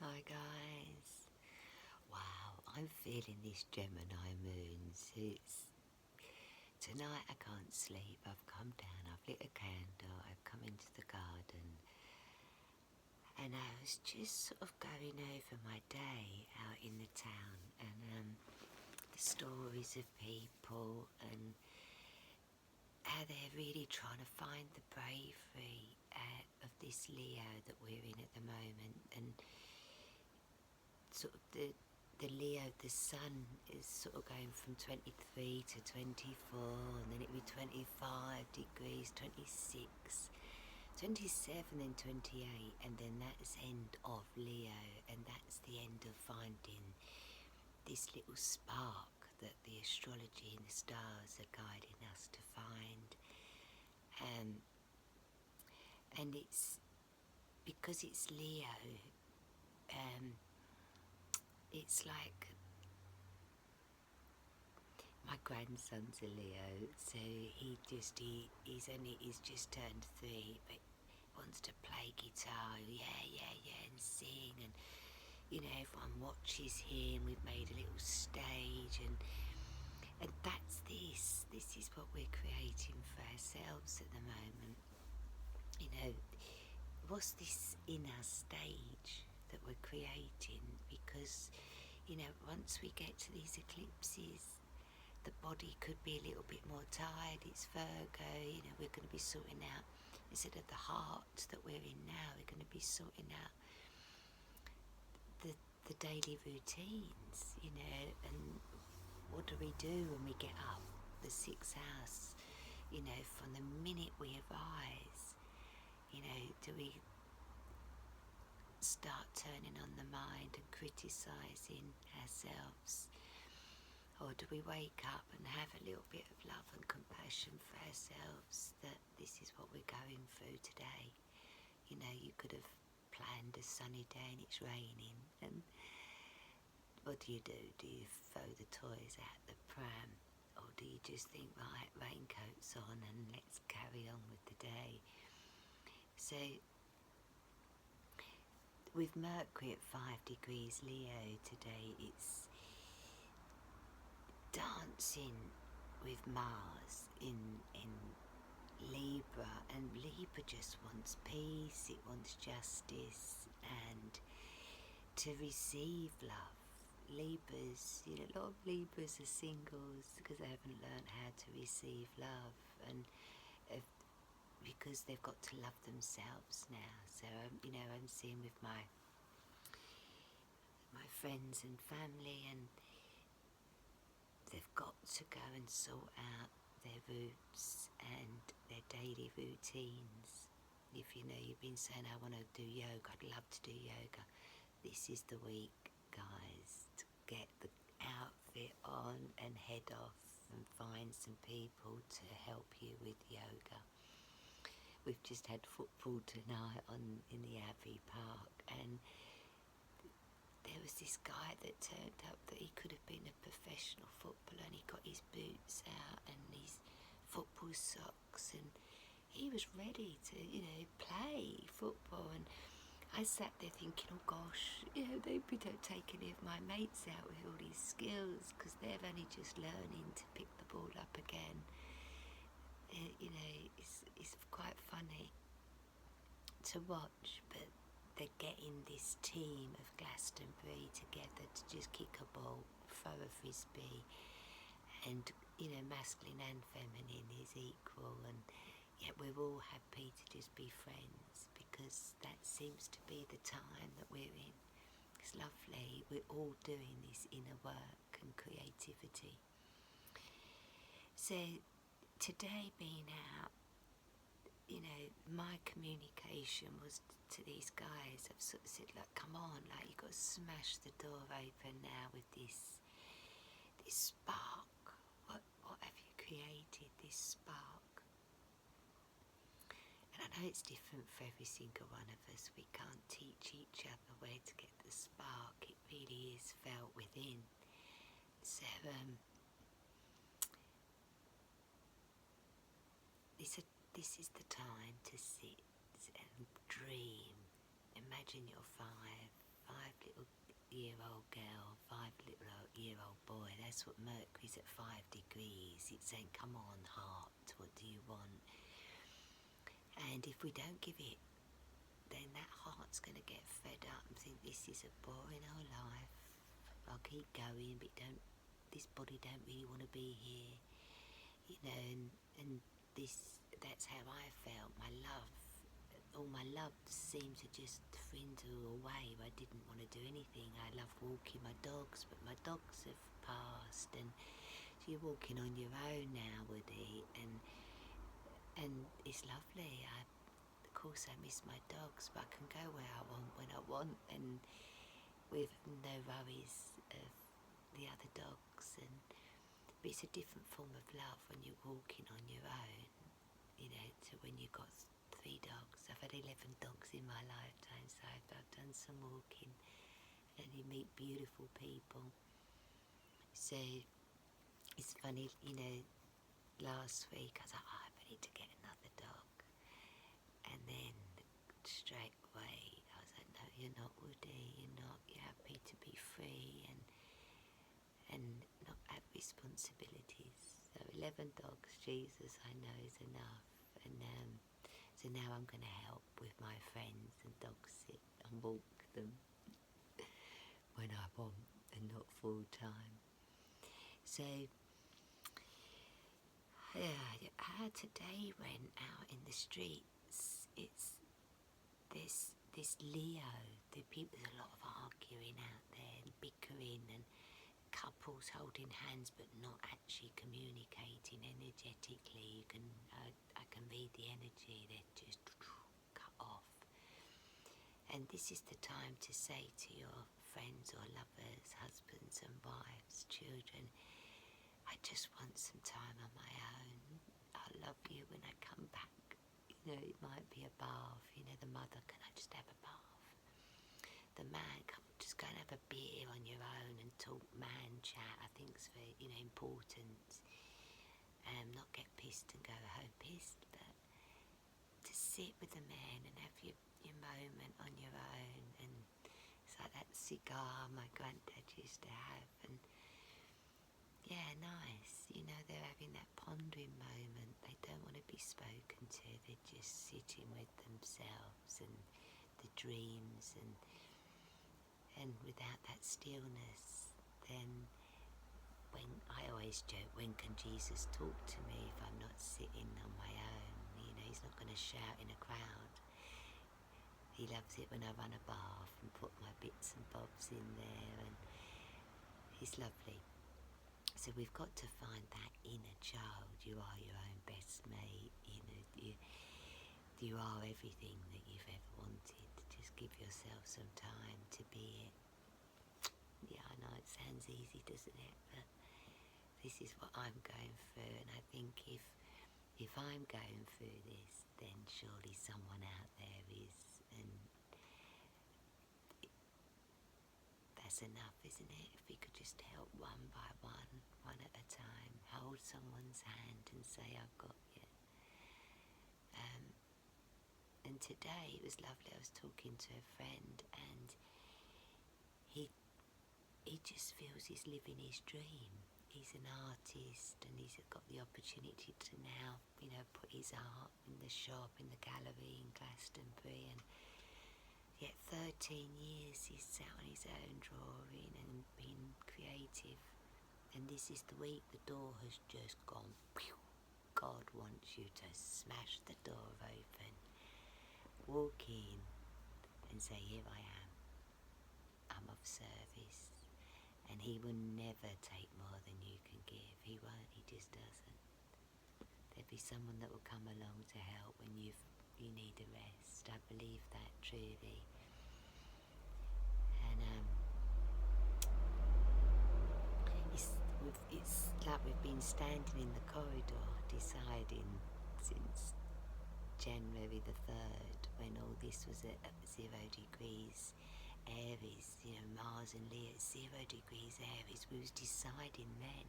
Hi guys. Wow, I'm feeling this Gemini moon. Tonight I can't sleep. I've come down, I've lit a candle, I've come into the garden, and I was just sort of going over my day out in the town and the stories of people and how they're really trying to find the bravery of this Leo that we're in at the moment, and sort of the Leo, the sun is sort of going from 23 to 24, and then it'll be 25 degrees, 26, 27, then 28, and then that's end of Leo, and that's the end of finding this little spark that the astrology and the stars are guiding us to find. And it's because it's Leo, it's like my grandson's a Leo, so he's just turned 3, but wants to play guitar, yeah, and sing, and everyone watches him. We've made a little stage, and that's this is what we're creating for ourselves at the moment. What's this inner stage that we're creating? Because once we get to these eclipses, the body could be a little bit more tired. It's Virgo, we're going to be sorting out, instead of the heart that we're in now, we're going to be sorting out the daily routines, and what do we do when we get up, the 6th house, from the minute we arise, do we start turning on the mind and criticising ourselves? Or do we wake up and have a little bit of love and compassion for ourselves, that this is what we're going through today? You could have planned a sunny day and it's raining, and what do? Do you throw the toys out the pram? Or do you just think, right, raincoat's on and let's carry on with the day? So, with Mercury at 5 degrees Leo today, it's dancing with Mars in Libra, and Libra just wants peace, it wants justice, and to receive love. Libras, a lot of Libras are singles because they haven't learned how to receive love, and because they've got to love themselves now. So I'm seeing with my friends and family, and they've got to go and sort out their roots and their daily routines. If you've been saying, I want to do yoga, I'd love to do yoga, this is the week, guys, to get the outfit on and head off and find some people to help you with yoga. We've just had football tonight in the Abbey Park, and there was this guy that turned up that he could have been a professional footballer, and he got his boots out and his football socks, and he was ready to, play football. And I sat there thinking, oh gosh, they don't take any of my mates out with all these skills, because they're only just learning to pick the ball up again. It's quite funny to watch, but they're getting this team of Glastonbury together to just kick a ball, throw a frisbee, and masculine and feminine is equal, and yet we're all happy to just be friends, because that seems to be the time that we're in. It's lovely, we're all doing this inner work and creativity. So today being out, my communication was to these guys. I've sort of said, like, come on, like, you've got to smash the door open now with this spark. What have you created, this spark? And I know it's different for every single one of us. We can't teach each other where to get the spark. It really is felt within. So this is the time to sit and dream. Imagine you're 5 5-year-old girl, 5-year-old boy. That's what Mercury's at 5 degrees. It's saying, come on, heart, what do you want? And if we don't give it, then that heart's going to get fed up and think, this is a boring old life. I'll keep going, but this body don't really want to be here. You know, and that's how I felt. All my love seemed to just dwindle away. I didn't want to do anything. I love walking my dogs, but my dogs have passed, and so you're walking on your own now, Woody, and it's lovely. Of course I miss my dogs, but I can go where I want, when I want, and with no worries of the other dogs. But it's a different form of love when you're walking on your own, you know, to when you've got 3 dogs. I've had 11 dogs in my lifetime, so I've done some walking, and you meet beautiful people. So it's funny, you know, last week I was like, oh, I need to get another dog, and then straight away I was like, no, you're not, Woody, you're happy to be free and not have responsibilities. So 11 dogs, Jesus, I know is enough. And so now I'm going to help with my friends and dog sit and walk them when I want, and not full time. So yeah, how today went out in the streets, it's this Leo, there's a lot of arguing out there and bickering, and couples holding hands but not actually communicating energetically. I can read the energy, they're just cut off. And this is the time to say to your friends or lovers, husbands and wives, children, I just want some time on my own. I'll love you when I come back. You know, it might be a bath. You know, the mother, can I just have a bath? The man, just go and have a beer on your own and talk man chat. I think it's very, you know, important. Not get pissed and go home pissed, but to sit with the man and have your moment on your own. And it's like that cigar my granddad used to have, and yeah, nice. You know, they're having that pondering moment. They don't want to be spoken to. They're just sitting with themselves and the dreams, and without that stillness, then when I always joke, when can Jesus talk to me if I'm not sitting on my own? You know, he's not going to shout in a crowd. He loves it when I run a bath and put my bits and bobs in there, and he's lovely. So we've got to find that inner child. You are your own best mate. You know, you are everything that you've ever wanted. Just give yourself some time to be it. Yeah, I know it sounds easy, doesn't it? But this is what I'm going through, and I think if I'm going through this, then surely someone out there is, and that's enough, isn't it? If we could just help one by one at a time, hold someone's hand and say, I've got you. And today it was lovely. I was talking to a friend, and he just feels he's living his dream. He's an artist, and he's got the opportunity to now, you know, put his art in the shop, in the gallery in Glastonbury, and yet 13 years he's sat on his own drawing and been creative. And this is the week the door has just gone, pew. God wants you to smash the door open, walk in and say, here I am, I'm of service. And he will never take more than you can give. He won't, he just doesn't. There'll be someone that will come along to help when you need a rest. I believe that truly. And it's like we've been standing in the corridor deciding since January the 3rd, when all this was at 0 degrees Aries, you know, Mars and Leo at 0 degrees Aries. We was deciding then,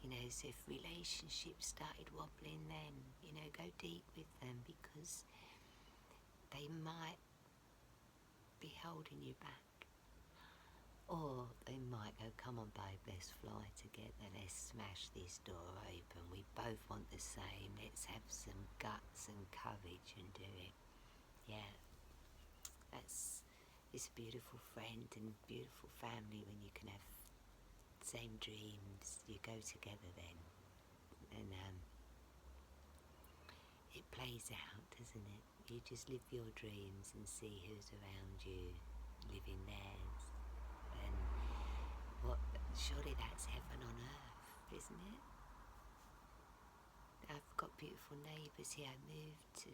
you know, so if relationships started wobbling then, you know, go deep with them, because they might be holding you back. Or they might go, come on babe, let's fly together, let's smash this door open, we both want the same, let's have some guts and courage and do it. Yeah, it's a beautiful friend and beautiful family when you can have same dreams, you go together then. And it plays out, doesn't it? You just live your dreams and see who's around you living theirs. And surely that's heaven on earth, isn't it? I've got beautiful neighbours here. I moved to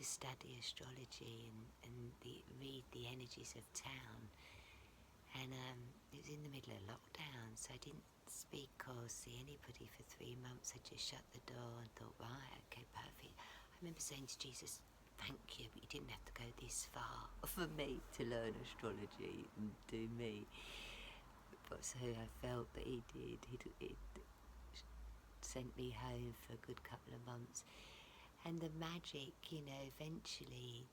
study astrology and read the energies of town. And it was in the middle of lockdown, so I didn't speak or see anybody for 3 months. I just shut the door and thought, right, okay, perfect. I remember saying to Jesus, thank you, but you didn't have to go this far for me to learn astrology and do me. But so I felt that he did. He sent me home for a good couple of months. And the magic, eventually,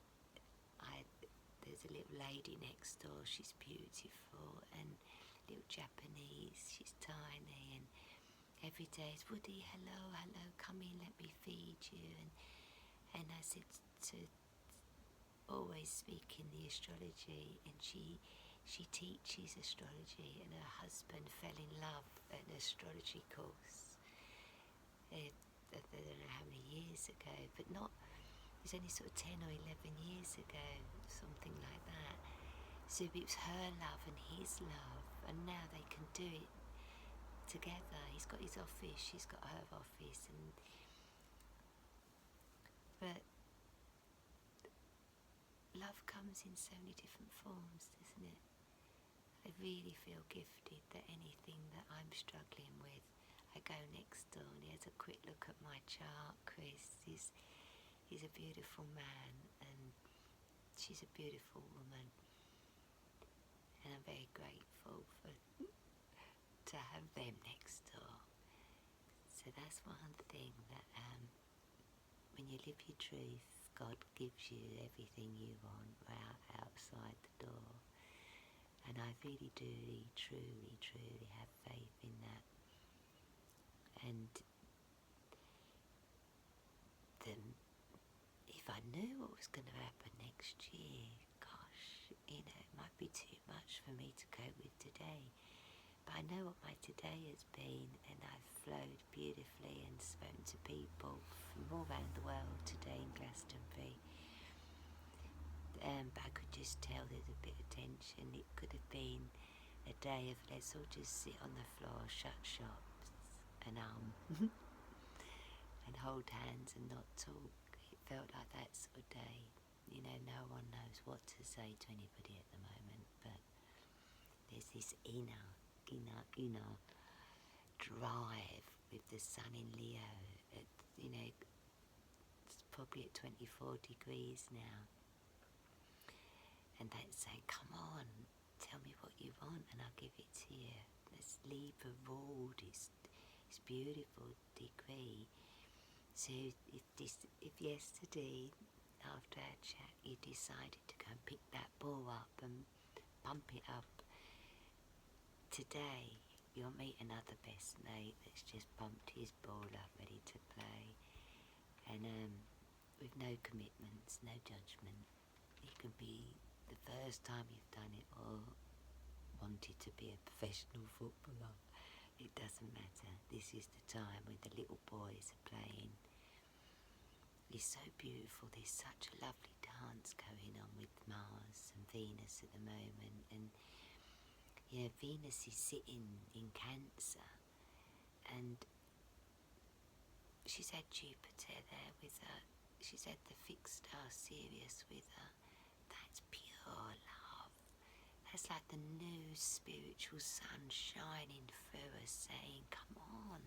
there's a little lady next door, she's beautiful, and little Japanese, she's tiny, and every day it's, Woody, hello, come in, let me feed you, and I said to always speak in the astrology, and she teaches astrology, and her husband fell in love at an astrology course, I don't know how many years ago, but not, it was only sort of 10 or 11 years ago, something like that. So it was her love and his love, and now they can do it together. He's got his office, she's got her office, but love comes in so many different forms, doesn't it? I really feel gifted that anything that I'm struggling with, I go next door and he has a quick look at my chart. Chris, he's a beautiful man and she's a beautiful woman, and I'm very grateful to have them next door. So that's one thing that when you live your truth, God gives you everything you want right outside the door. And I really do, truly have faith in that. And if I knew what was going to happen next year, gosh, it might be too much for me to cope with today. But I know what my today has been, and I've flowed beautifully and spoken to people from all around the world today in Glastonbury. But I could just tell there's a bit of tension. It could have been a day of let's all just sit on the floor, shut shops, and and hold hands and not talk. It felt like that sort of day. No one knows what to say to anybody at the moment, but there's this inner drive with the sun in Leo. It's probably at 24 degrees now. And that's saying, come on, tell me what you want and I'll give it to you. This Libra ruled, it's beautiful degree. So if yesterday, after our chat, you decided to go and pick that ball up and pump it up, today you'll meet another best mate that's just pumped his ball up, ready to play. And with no commitments, no judgment. It can be the first time you've done it or wanted to be a professional footballer. It doesn't matter. This is the time when the little boys are playing. It's so beautiful. There's such a lovely dance going on with Mars and Venus at the moment. And Venus is sitting in Cancer, and she's had Jupiter there with her. She's had the fixed star Sirius with her. That's pure love. That's like the new spiritual sun shining through us, saying, come on,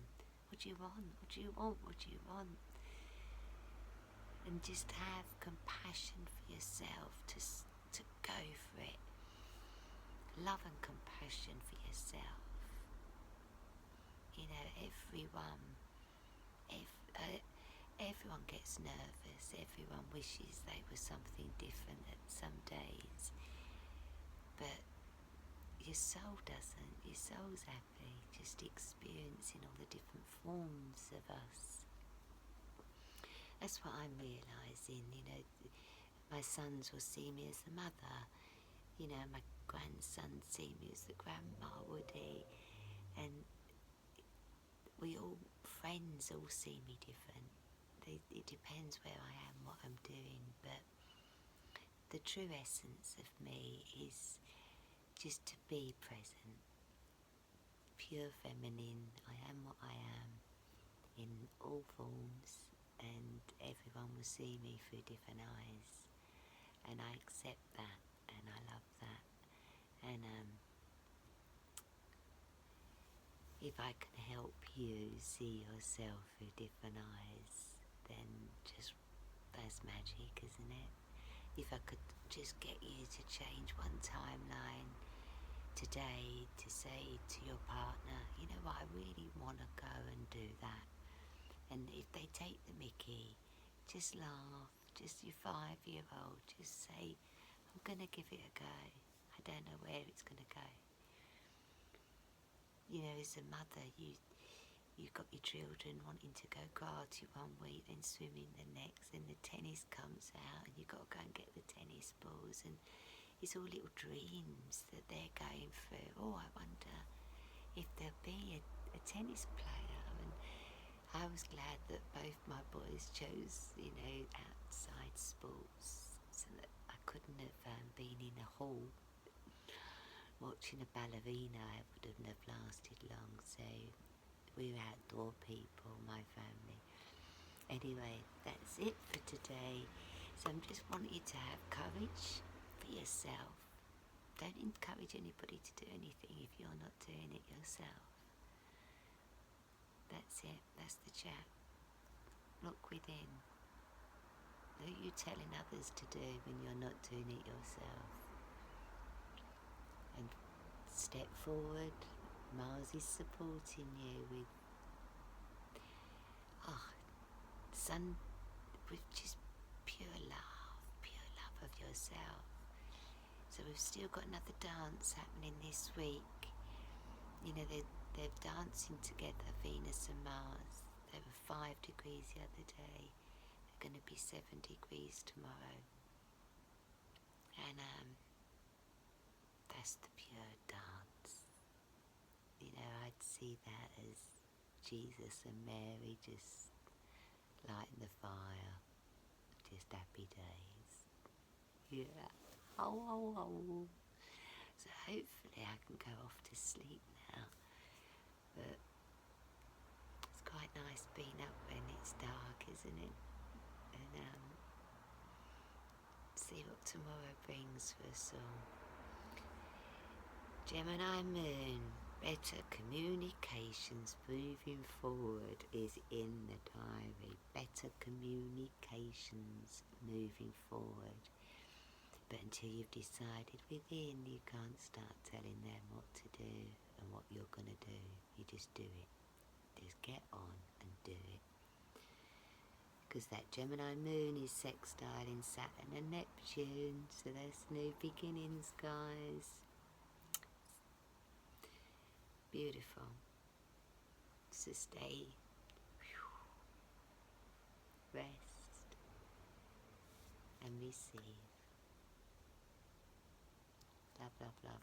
what do you want? What do you want? What do you want? And just have compassion for yourself to go for it. Love and compassion for yourself. everyone gets nervous, everyone wishes they were something different at some days, but your soul doesn't. Your soul's happy, just experiencing all the different forms of us. That's what I'm realising, you know. My sons will see me as the mother, you know, my grandson see me as the grandma, would he? And we all, friends all see me different. It depends where I am, what I'm doing, but the true essence of me is just to be present, pure feminine. I am what I am in all forms, and everyone will see me through different eyes, and I accept that, and I love that. And if I can help you see yourself through different eyes, then just, that's magic, isn't it? If I could just get you to change one timeline today to say to your partner, you know what, I really want to go and do that. And if they take the mickey, just laugh, just your 5-year-old, just say, I'm going to give it a go. I don't know where it's going to go. You know, as a mother, you've got your children wanting to go karate one week, then swimming the next, and the tennis comes out, and you've got to go and get the tennis balls, and it's all little dreams that they're going through. Oh, I wonder if there'll be a tennis player. And I was glad that both my boys chose, you know, outside sports, so that I couldn't have been in a hall watching a ballerina. I wouldn't have lasted long, so we're outdoor people, my family. Anyway, that's it for today. So I'm just wanting you to have courage for yourself. Don't encourage anybody to do anything if you're not doing it yourself. That's it, that's the chat. Look within. What are you telling others to do when you're not doing it yourself? And step forward. Mars is supporting you with with just pure love of yourself. So we've still got another dance happening this week. You know, they're dancing together, Venus and Mars. They were 5 degrees the other day. They're going to be 7 degrees tomorrow. And that's the pure dance. You know, I'd see that as Jesus and Mary just lighting the fire. Just happy days. Yeah. Oh. So hopefully I can go off to sleep now. But it's quite nice being up when it's dark, isn't it? And see what tomorrow brings for us all. Gemini Moon, better communications moving forward is in the diary. Better communications moving forward. But until you've decided within, you can't start telling them what to do and what you're going to do. You just do it. Just get on and do it. Because that Gemini Moon is sextile in Saturn and Neptune, so there's new beginnings, guys. Beautiful. So stay, rest, and receive. Love, love, love.